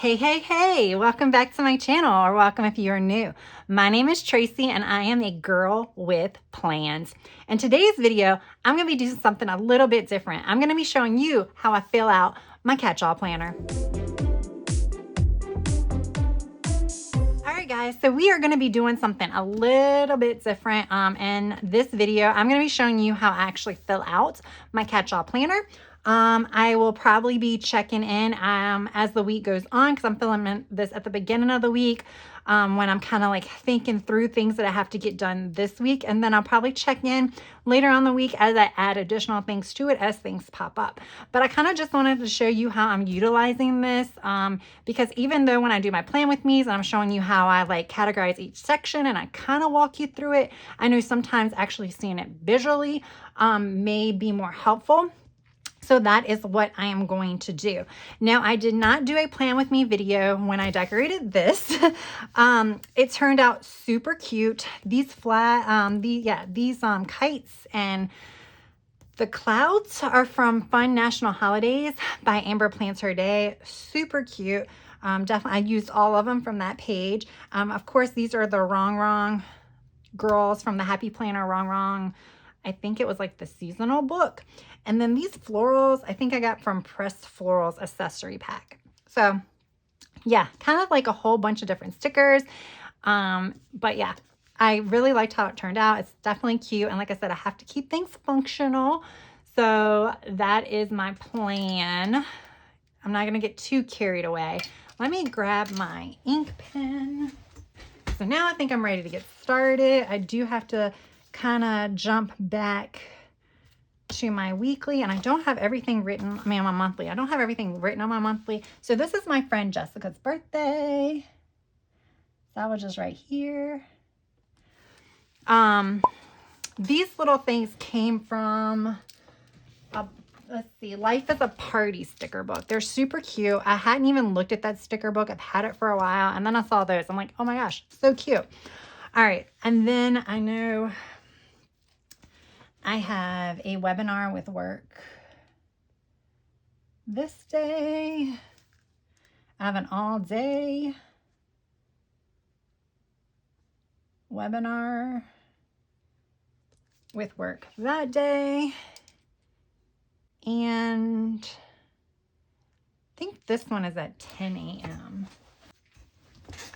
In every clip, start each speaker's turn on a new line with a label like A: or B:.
A: Hey, welcome back to my channel, or welcome if you are new. My name is Tracy and I am a girl with plans. In today's video, I'm going to be doing something a little bit different. I'm going to be showing you how I fill out my catch-all planner. All right, guys, so we are going to be doing something a little bit different. In this video, I'm going to be showing you how I actually fill out my catch-all planner. I will probably be checking in as the week goes on, because I'm filming this at the beginning of the week when I'm kind of like thinking through things that I have to get done this week. And then I'll probably check in later on the week as I add additional things to it as things pop up. But I kind of just wanted to show you how I'm utilizing this because even though when I do my plan with me's and I'm showing you how I like categorize each section and I kind of walk you through it, I know sometimes actually seeing it visually may be more helpful. So that is what I am going to do. Now, I did not do a plan with me video when I decorated this. It turned out super cute. These kites and the clouds are from Fun National Holidays by Amber Plants Her Day. Super cute. Definitely, I used all of them from that page. Of course, these are the RongRong girls from the Happy Planner RongRong. I think it was like the seasonal book. And then these florals, I think I got from Pressed Florals accessory pack. So yeah, kind of like a whole bunch of different stickers. But yeah, I really liked how it turned out. It's definitely cute. And like I said, I have to keep things functional. So that is my plan. I'm not going to get too carried away. Let me grab my ink pen. So now I think I'm ready to get started. I do have to kind of jump back to my weekly, and I don't have everything written. I mean, on my monthly. I don't have everything written on my monthly. So this is my friend Jessica's birthday. That was just right here. These little things came from let's see, Life is a Party sticker book. They're super cute. I hadn't even looked at that sticker book. I've had it for a while, and then I saw those. I'm like, oh my gosh, so cute. All right, and then I know I have a webinar with work this day. I have an all-day webinar with work that day. And I think this one is at 10 a.m.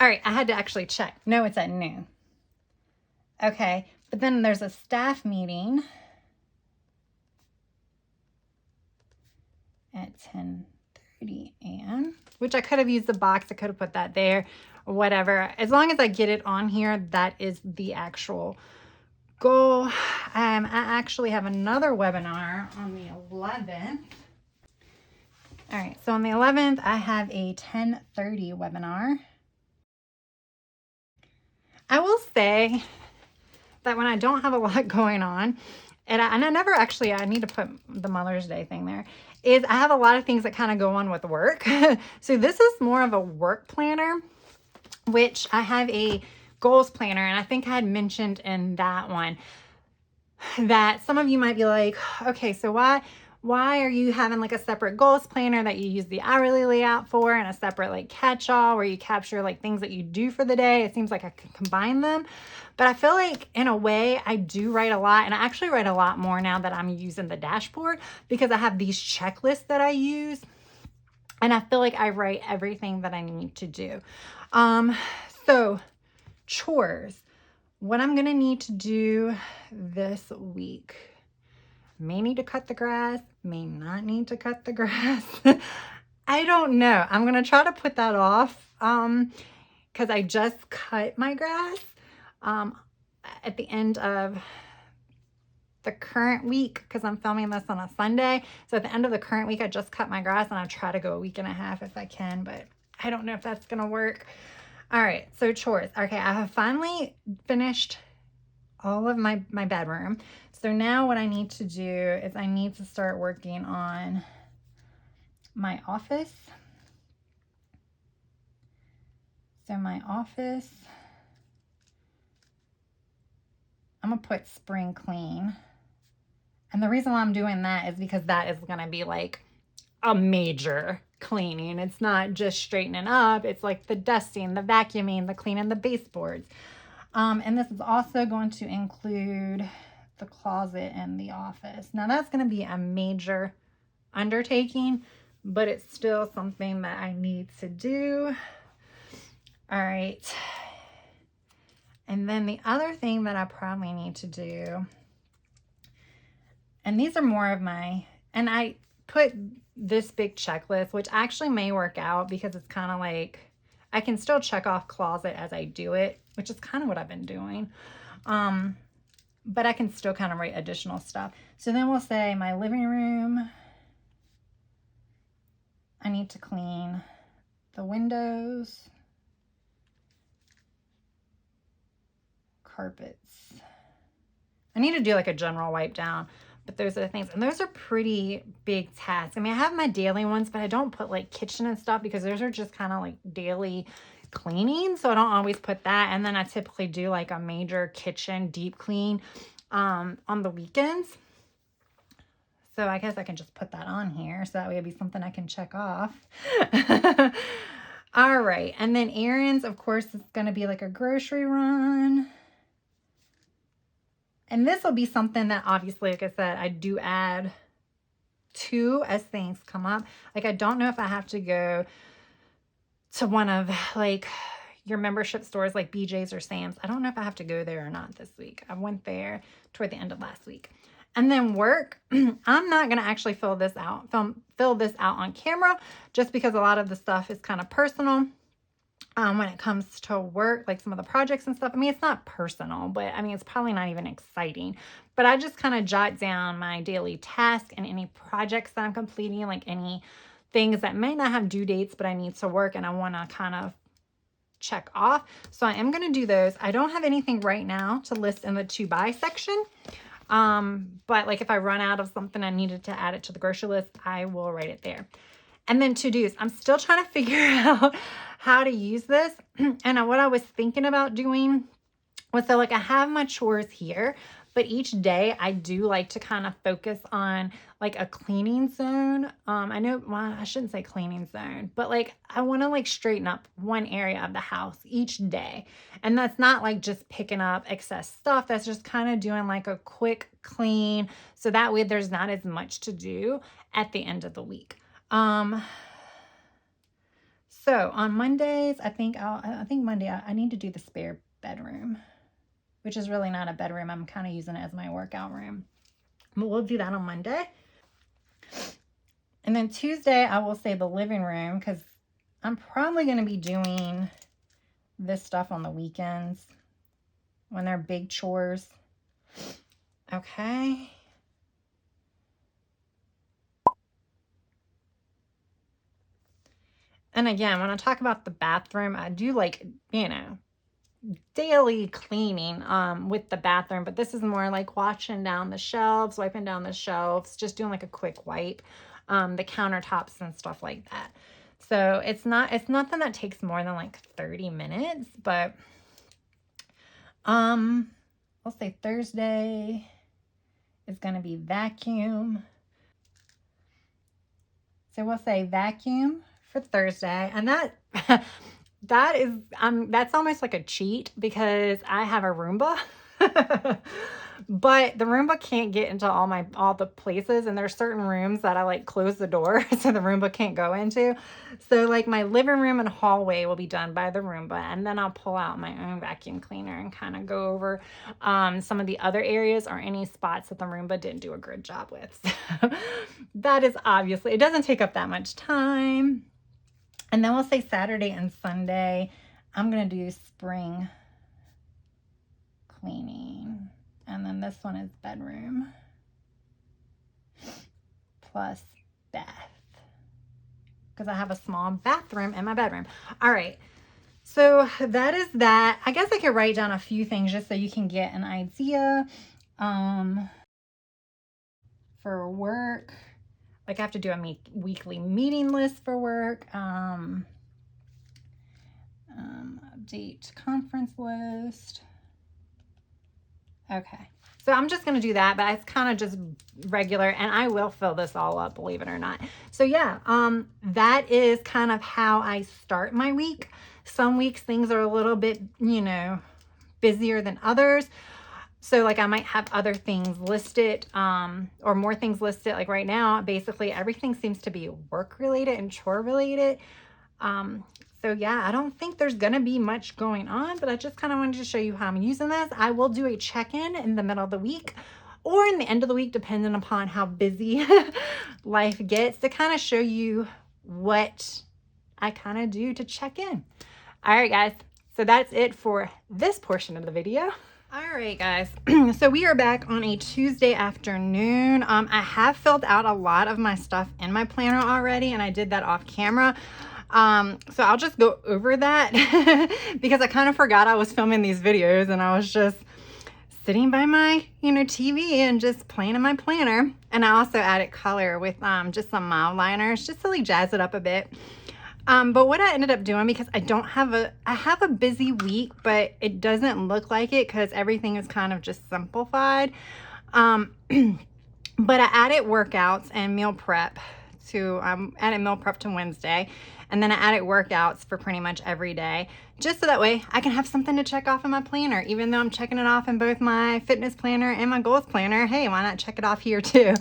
A: All right, I had to actually check. No, it's at noon. Okay, but then there's a staff meeting at 10:30 a.m., which I could have used the box. I could have put that there or whatever. As long as I get it on here, that is the actual goal. I actually have another webinar on the 11th. All right, so on the 11th, I have a 10:30 webinar. I will say that when I don't have a lot going on, and I never actually, I need to put the Mother's Day thing there, is I have a lot of things that kind of go on with work. So this is more of a work planner, which I have a goals planner, and I think I had mentioned in that one that some of you might be like, okay, so why are you having like a separate goals planner that you use the hourly layout for, and a separate like catch-all where you capture like things that you do for the day? It seems like I could combine them, but I feel like in a way I do write a lot, and I actually write a lot more now that I'm using the dashboard, because I have these checklists that I use, and I feel like I write everything that I need to do. So chores, what I'm gonna need to do this week. May need to cut the grass, may not need to cut the grass. I don't know. I'm going to try to put that off because I just cut my grass at the end of the current week, because I'm filming this on a Sunday. So at the end of the current week, I just cut my grass, and I try to go a week and a half if I can, but I don't know if that's going to work. All right, so chores. Okay, I have finally finished all of my bedroom. So now what I need to do is I need to start working on my office. So my office, I'm gonna put spring clean. And the reason why I'm doing that is because that is gonna be like a major cleaning. It's not just straightening up. It's like the dusting, the vacuuming, the cleaning the baseboards. And this is also going to include the closet and the office. Now that's going to be a major undertaking, but it's still something that I need to do. All right. And then the other thing that I probably need to do, and these are more of my, and I put this big checklist, which actually may work out because it's kind of like, I can still check off closet as I do it, which is kind of what I've been doing. But I can still kind of write additional stuff. So then we'll say my living room, I need to clean the windows, carpets. I need to do like a general wipe down, but those are the things. And those are pretty big tasks. I mean, I have my daily ones, but I don't put like kitchen and stuff because those are just kind of like daily cleaning. So I don't always put that. And then I typically do like a major kitchen deep clean on the weekends. So I guess I can just put that on here. So that way it'll be something I can check off. All right. And then errands, of course, it's going to be like a grocery run. And this will be something that obviously, like I said, I do add to as things come up. Like, I don't know if I have to go to one of like your membership stores like BJ's or Sam's. I don't know if I have to go there or not this week. I went there toward the end of last week. And then work, I'm not going to actually fill this out on camera just because a lot of the stuff is kind of personal. When it comes to work, like some of the projects and stuff, I mean, it's not personal, but I mean, it's probably not even exciting, but I just kind of jot down my daily task and any projects that I'm completing, like any things that may not have due dates, but I need to work and I want to kind of check off. So I am going to do those. I don't have anything right now to list in the to buy section. But like if I run out of something I needed to add it to the grocery list, I will write it there. And then to-dos, I'm still trying to figure out how to use this. And what I was thinking about doing was, so like I have my chores here, but each day I do like to kind of focus on like a cleaning zone. I know, well, I shouldn't say cleaning zone, but like I want to like straighten up one area of the house each day. And that's not like just picking up excess stuff. That's just kind of doing like a quick clean. So that way there's not as much to do at the end of the week. So on Mondays, I think Monday I need to do the spare bedroom, which is really not a bedroom. I'm kind of using it as my workout room. But we'll do that on Monday. And then Tuesday, I will say the living room, because I'm probably going to be doing this stuff on the weekends when they're big chores. Okay. And again, when I talk about the bathroom, I do like, you know, daily cleaning with the bathroom, but this is more like washing down the shelves, wiping down the shelves, just doing like a quick wipe, the countertops and stuff like that. So it's nothing that takes more than like 30 minutes, but I'll say Thursday is going to be vacuum. So we'll say vacuum for Thursday, and that's almost like a cheat because I have a Roomba. But the Roomba can't get into all the places, and there's certain rooms that I like close the door so the Roomba can't go into. So like my living room and hallway will be done by the Roomba, and then I'll pull out my own vacuum cleaner and kind of go over some of the other areas or any spots that the Roomba didn't do a good job with. So that is obviously, it doesn't take up that much time. And then we'll say Saturday and Sunday, I'm going to do spring cleaning. And then this one is bedroom plus bath, because I have a small bathroom in my bedroom. All right. So that is that. I guess I could write down a few things just so you can get an idea. For work, like I have to do a weekly meeting list for work. Update conference list. Okay. So I'm just going to do that, but it's kind of just regular, and I will fill this all up, believe it or not. So yeah, that is kind of how I start my week. Some weeks things are a little bit, you know, busier than others. So like I might have other things listed, or more things listed. Like right now, basically everything seems to be work related and chore related. So yeah, I don't think there's gonna be much going on, but I just kind of wanted to show you how I'm using this. I will do a check-in in the middle of the week or in the end of the week, depending upon how busy life gets, to kind of show you what I kind of do to check in. All right, guys. So that's it for this portion of the video. All right, guys. So we are back on a Tuesday afternoon. I have filled out a lot of my stuff in my planner already, and I did that off camera. So I'll just go over that because I kind of forgot I was filming these videos, and I was just sitting by my, TV and just playing in my planner. And I also added color with just some mild liners just to like jazz it up a bit. But what I ended up doing, because I have a busy week, but it doesn't look like it because everything is kind of just simplified. But I added workouts and meal prep to, added meal prep to Wednesday. And then I added workouts for pretty much every day, just so that way I can have something to check off in my planner. Even though I'm checking it off in both my fitness planner and my goals planner, hey, why not check it off here too?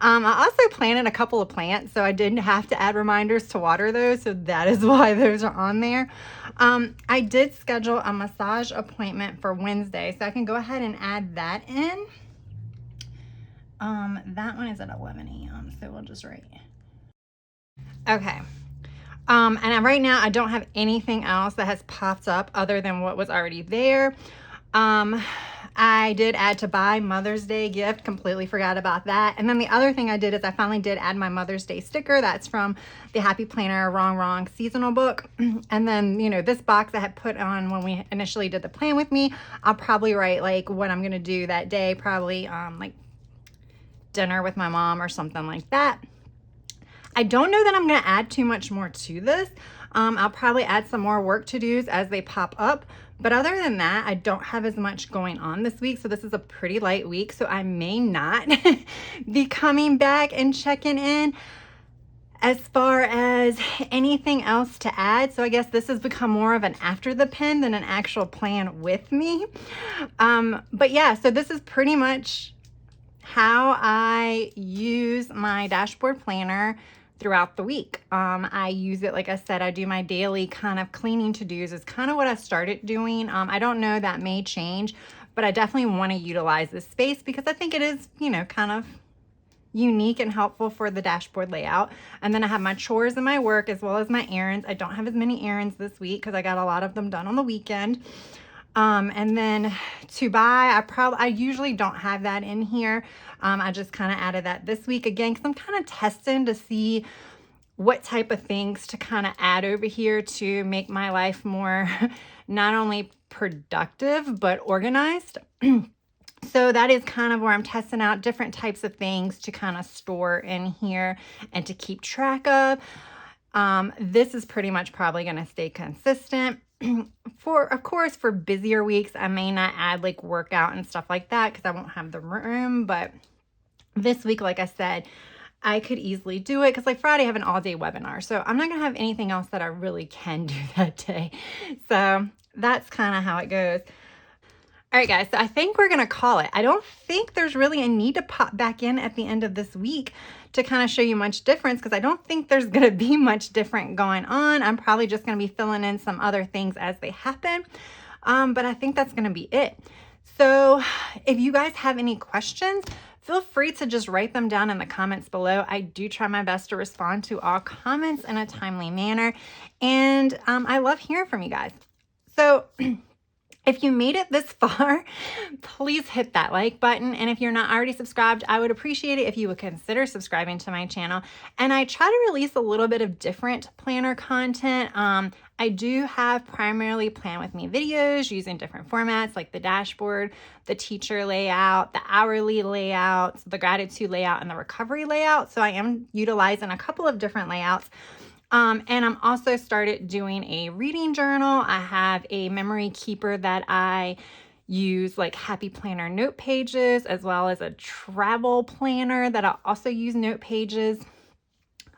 A: I also planted a couple of plants, so I didn't have to add reminders to water those, so that is why those are on there. I did schedule a massage appointment for Wednesday, so I can go ahead and add that in. That one is at 11 a.m., so we'll just write. Okay. And right now I don't have anything else that has popped up other than what was already there. I did add to buy Mother's Day gift, completely forgot about that. And then the other thing I did is I finally did add my Mother's Day sticker. That's from the Happy Planner RongRong seasonal book. And then, this box I had put on when we initially did the plan with me, I'll probably write like what I'm going to do that day, probably like dinner with my mom or something like that. I don't know that I'm going to add too much more to this. I'll probably add some more work to-dos as they pop up. But other than that, I don't have as much going on this week. So this is a pretty light week. So I may not be coming back and checking in as far as anything else to add. So I guess this has become more of an after the pen than an actual plan with me. But yeah, so this is pretty much how I use my dashboard planner throughout the week. I use it, like I said, I do my daily kind of cleaning to-dos is kind of what I started doing. I don't know, that may change, but I definitely want to utilize this space because I think it is, kind of unique and helpful for the dashboard layout. And then I have my chores and my work as well as my errands. I don't have as many errands this week because I got a lot of them done on the weekend. And then to buy, I usually don't have that in here. I just kind of added that this week again, because I'm kind of testing to see what type of things to kind of add over here to make my life more not only productive, but organized. So that is kind of where I'm testing out different types of things to kind of store in here and to keep track of. This is pretty much probably going to stay consistent. Of course, for busier weeks, I may not add like workout and stuff like that because I won't have the room. But this week, like I said, I could easily do it because like Friday I have an all-day webinar. So I'm not going to have anything else that I really can do that day. So that's kind of how it goes. All right, guys, so I think we're going to call it. I don't think there's really a need to pop back in at the end of this week to kind of show you much difference because I don't think there's going to be much different going on. I'm probably just going to be filling in some other things as they happen. But I think that's going to be it. So if you guys have any questions, feel free to just write them down in the comments below. I do try my best to respond to all comments in a timely manner. And I love hearing from you guys. So if you made it this far, please hit that like button. And if you're not already subscribed, I would appreciate it if you would consider subscribing to my channel. And I try to release a little bit of different planner content. I do have primarily plan with me videos using different formats like the dashboard, the teacher layout, the hourly layout, the gratitude layout, and the recovery layout. So I am utilizing a couple of different layouts. And I'm also started doing a reading journal. I have a memory keeper that I use like happy planner note pages, as well as a travel planner that I also use note pages.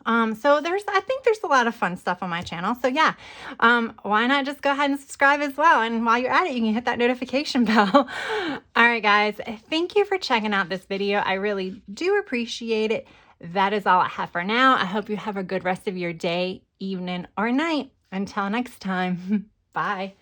A: So I think there's a lot of fun stuff on my channel. So yeah, why not just go ahead and subscribe as well? And while you're at it, you can hit that notification bell. All right, guys, thank you for checking out this video. I really do appreciate it. That is all I have for now. I hope you have a good rest of your day, evening, or night. Until next time, bye.